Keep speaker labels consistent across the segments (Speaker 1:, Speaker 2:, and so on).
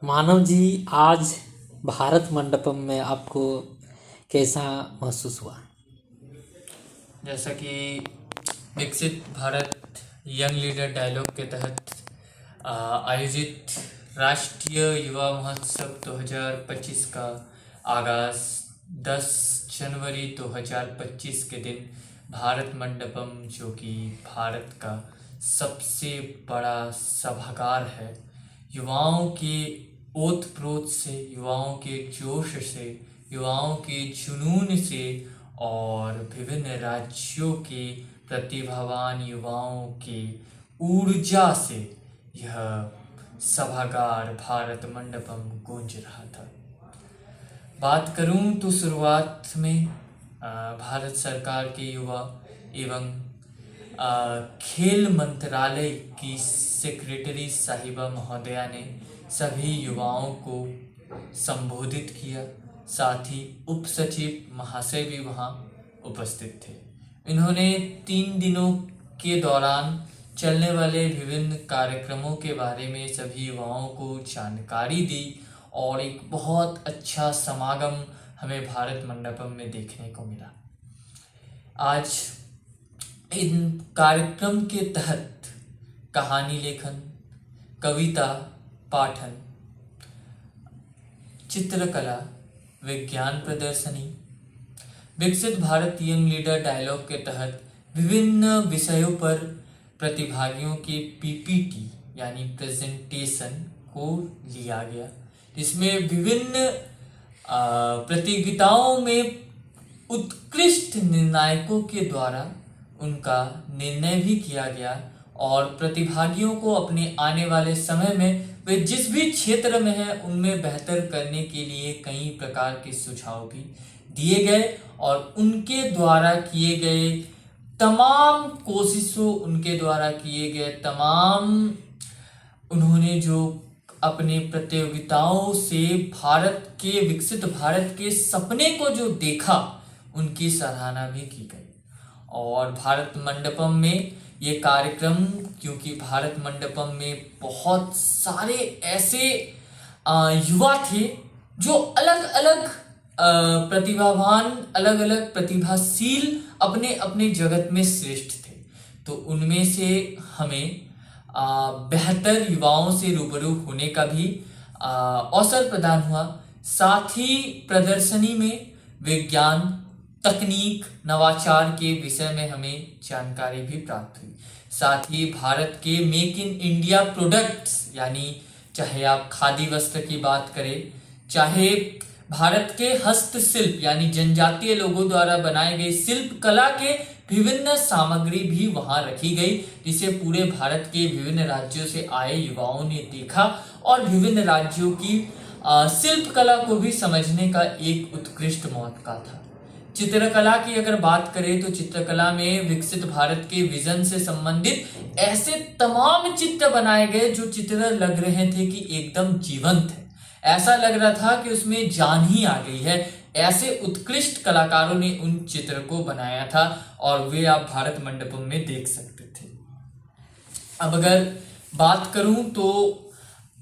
Speaker 1: मानव जी, आज भारत मंडपम में आपको कैसा महसूस हुआ?
Speaker 2: जैसा कि विकसित भारत यंग लीडर डायलॉग के तहत आयोजित राष्ट्रीय युवा महोत्सव 2025 का आगाज़ 10 जनवरी 2025 के दिन भारत मंडपम, जो कि भारत का सबसे बड़ा सभागार है, युवाओं के ओत प्रोत से, युवाओं के जोश से, युवाओं के जुनून से और विभिन्न राज्यों के प्रतिभावान युवाओं के ऊर्जा से यह सभागार भारत मंडपम गूंज रहा था। बात करूं तो शुरुआत में भारत सरकार के युवा एवं खेल मंत्रालय की सेक्रेटरी साहिबा महोदया ने सभी युवाओं को संबोधित किया। साथ ही उप सचिव महाशय भी वहाँ उपस्थित थे। इन्होंने 3 दिनों के दौरान चलने वाले विभिन्न कार्यक्रमों के बारे में सभी युवाओं को जानकारी दी और एक बहुत अच्छा समागम हमें भारत मंडपम में देखने को मिला। आज इन कार्यक्रम के तहत कहानी लेखन, कविता पाठन, चित्रकला, विज्ञान प्रदर्शनी, विकसित भारत यंग लीडर डायलॉग के तहत विभिन्न विषयों पर प्रतिभागियों के पीपीटी यानी प्रेजेंटेशन को लिया गया, जिसमें विभिन्न प्रतियोगिताओं में उत्कृष्ट निर्णायकों के द्वारा उनका निर्णय भी किया गया और प्रतिभागियों को अपने आने वाले समय में वे जिस भी क्षेत्र में हैं उनमें बेहतर करने के लिए कई प्रकार के सुझाव भी दिए गए और उनके द्वारा किए गए तमाम कोशिशों, उनके द्वारा किए गए तमाम, उन्होंने जो अपने प्रतियोगिताओं से भारत के, विकसित भारत के सपने को जो देखा, उनकी सराहना भी की गई। और भारत मंडपम में ये कार्यक्रम, क्योंकि भारत मंडपम में बहुत सारे ऐसे युवा थे जो अलग अलग प्रतिभावान, अलग अलग प्रतिभाशील, अपने अपने जगत में श्रेष्ठ थे, तो उनमें से हमें बेहतर युवाओं से रूबरू होने का भी अवसर प्रदान हुआ। साथ ही प्रदर्शनी में विज्ञान, तकनीक, नवाचार के विषय में हमें जानकारी भी प्राप्त हुई। साथ ही भारत के मेक इन इंडिया प्रोडक्ट्स, यानी चाहे आप खादी वस्त्र की बात करें, चाहे भारत के हस्तशिल्प यानी जनजातीय लोगों द्वारा बनाए गए शिल्प कला के विभिन्न सामग्री भी वहां रखी गई, जिसे पूरे भारत के विभिन्न राज्यों से आए युवाओं ने देखा और विभिन्न राज्यों की शिल्प कला को भी समझने का एक उत्कृष्ट मौका था। चित्रकला की अगर बात करें तो चित्रकला में विकसित भारत के विजन से संबंधित ऐसे तमाम चित्र बनाए गए जो चित्र लग रहे थे कि एकदम जीवंत है, ऐसा लग रहा था कि उसमें जान ही आ गई है। ऐसे उत्कृष्ट कलाकारों ने उन चित्र को बनाया था और वे आप भारत मंडपम में देख सकते थे। अब अगर बात करूं तो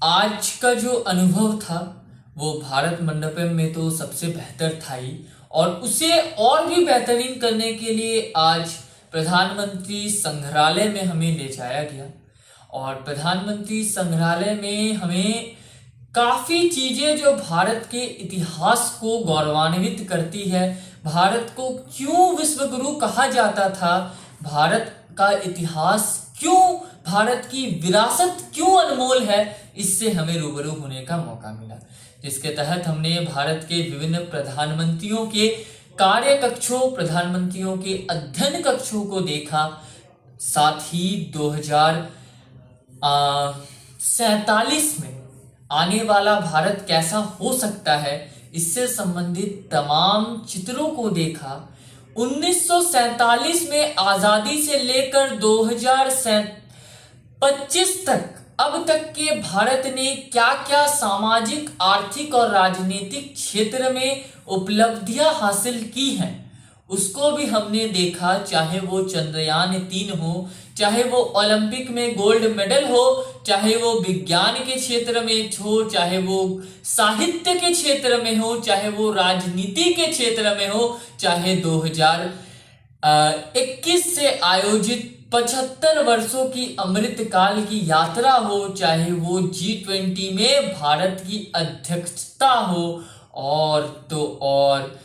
Speaker 2: आज का जो अनुभव था वो भारत मंडपम में तो सबसे बेहतर था ही, और उसे और भी बेहतरीन करने के लिए आज प्रधानमंत्री संग्रहालय में हमें ले जाया गया और प्रधानमंत्री संग्रहालय में हमें काफी चीजें जो भारत के इतिहास को गौरवान्वित करती है, भारत को क्यों विश्व गुरु कहा जाता था, भारत का इतिहास क्यों, भारत की विरासत क्यों अनमोल है, इससे हमें रूबरू होने का मौका मिला, जिसके तहत हमने भारत के विभिन्न प्रधानमंत्रियों के कार्य कक्षों, प्रधानमंत्रियों के अध्ययन कक्षों को देखा। साथ ही 2047 में आने वाला भारत कैसा हो सकता है, इससे संबंधित तमाम चित्रों को देखा। 1947 में आजादी से लेकर 2025 तक अब तक के भारत ने क्या क्या सामाजिक, आर्थिक और राजनीतिक क्षेत्र में उपलब्धियां हासिल की हैं, उसको भी हमने देखा। चाहे वो चंद्रयान 3 हो, चाहे वो ओलंपिक में गोल्ड मेडल हो, चाहे वो विज्ञान के क्षेत्र में हो, चाहे वो साहित्य के क्षेत्र में हो, चाहे वो राजनीति के क्षेत्र में हो, चाहे 2021 से आयोजित 75 वर्षों की अमृतकाल की यात्रा हो, चाहे वो G20 में भारत की अध्यक्षता हो, और तो और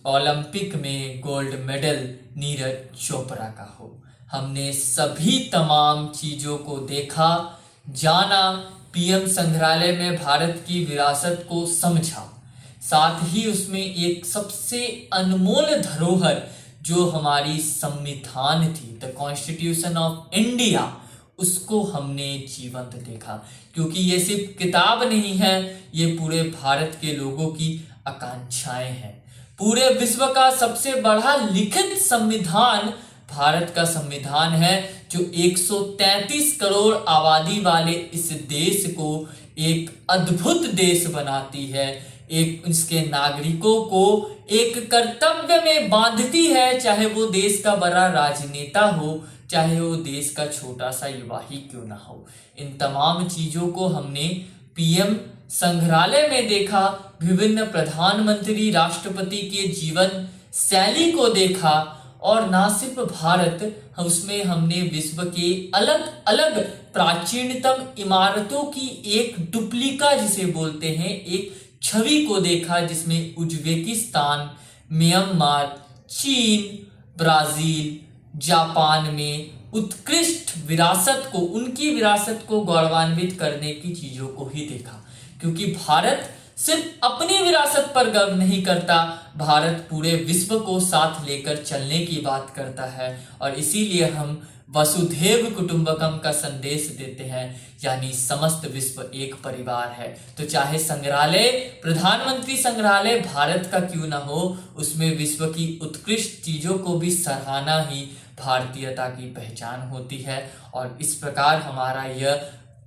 Speaker 2: ओलंपिक में गोल्ड मेडल नीरज चोपड़ा का हो। हमने सभी तमाम चीजों को देखा, जाना, पीएम संग्रहालय में भारत की विरासत को समझा, साथ ही उसमें एक सबसे अनमोल धरोहर जो हमारी संविधान थी, द कॉन्स्टिट्यूशन ऑफ इंडिया, उसको हमने जीवंत देखा। क्योंकि ये सिर्फ किताब नहीं है, ये पूरे भारत के लोगों की आकांक्षाएं हैं। पूरे विश्व का सबसे बड़ा लिखित संविधान भारत का संविधान है, जो 133 करोड़ आबादी वाले इस देश को एक अद्भुत देश बनाती है, एक इसके नागरिकों को एक कर्तव्य में बांधती है, चाहे वो देश का बड़ा राजनेता हो, चाहे वो देश का छोटा सा युवा ही क्यों ना हो। इन तमाम चीजों को हमने पीएम संग्रहालय में देखा, विभिन्न प्रधानमंत्री, राष्ट्रपति के जीवन शैली को देखा, और ना सिर्फ भारत, उसमें हमने विश्व के अलग अलग प्राचीनतम इमारतों की एक डुप्लिका जिसे बोलते हैं, एक छवि को देखा, जिसमें उज्बेकिस्तान, म्यांमार, चीन, ब्राजील, जापान में उत्कृष्ट विरासत को, उनकी विरासत को गौरवान्वित करने की चीजों को ही देखा। क्योंकि भारत सिर्फ अपनी विरासत पर गर्व नहीं करता, भारत पूरे विश्व को साथ लेकर चलने की बात करता है, और इसीलिए हम वसुधैव कुटुंबकम का संदेश देते हैं, यानी समस्त विश्व एक परिवार है। तो चाहे संग्रहालय, प्रधानमंत्री संग्रहालय भारत का क्यों ना हो, उसमें विश्व की उत्कृष्ट चीजों को भी सराहना ही भारतीयता की पहचान होती है। और इस प्रकार हमारा यह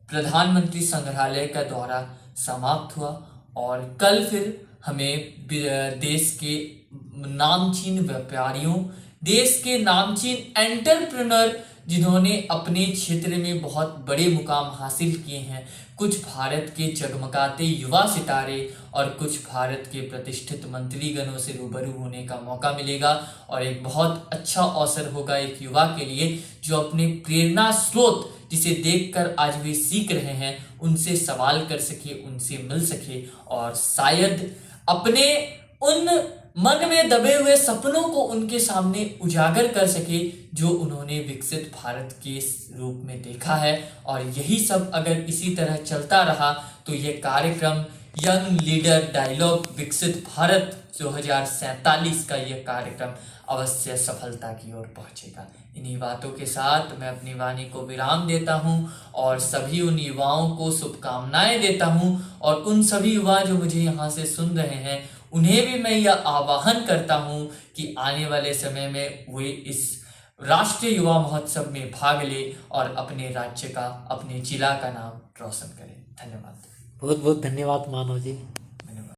Speaker 2: प्रधानमंत्री संग्रहालय का दौरा समाप्त हुआ, और कल फिर हमें देश के नामचीन व्यापारियों, देश के नामचीन एंटरप्रेन्योर जिन्होंने अपने क्षेत्र में बहुत बड़े मुकाम हासिल किए हैं, कुछ भारत के जगमगाते युवा सितारे और कुछ भारत के प्रतिष्ठित मंत्रीगणों से रूबरू होने का मौका मिलेगा। और एक बहुत अच्छा अवसर होगा एक युवा के लिए, जो अपने प्रेरणा स्रोत जिसे देखकर आज वे सीख रहे हैं, उनसे सवाल कर सके, उनसे मिल सके, और शायद अपने उन मन में दबे हुए सपनों को उनके सामने उजागर कर सके, जो उन्होंने विकसित भारत के रूप में देखा है। और यही सब अगर इसी तरह चलता रहा तो ये कार्यक्रम यंग लीडर डायलॉग विकसित भारत 2047 का यह कार्यक्रम अवश्य सफलता की ओर पहुंचेगा। इन्हीं बातों के साथ मैं अपनी वाणी को विराम देता हूं, और सभी उन युवाओं को शुभकामनाएं देता हूं, और उन सभी युवा जो मुझे यहाँ से सुन रहे हैं, उन्हें भी मैं यह आह्वान करता हूं कि आने वाले समय में वे इस राष्ट्रीय युवा महोत्सव में भाग ले और अपने राज्य का, अपने जिला का नाम रोशन करें। धन्यवाद।
Speaker 1: बहुत बहुत धन्यवाद मानव जी।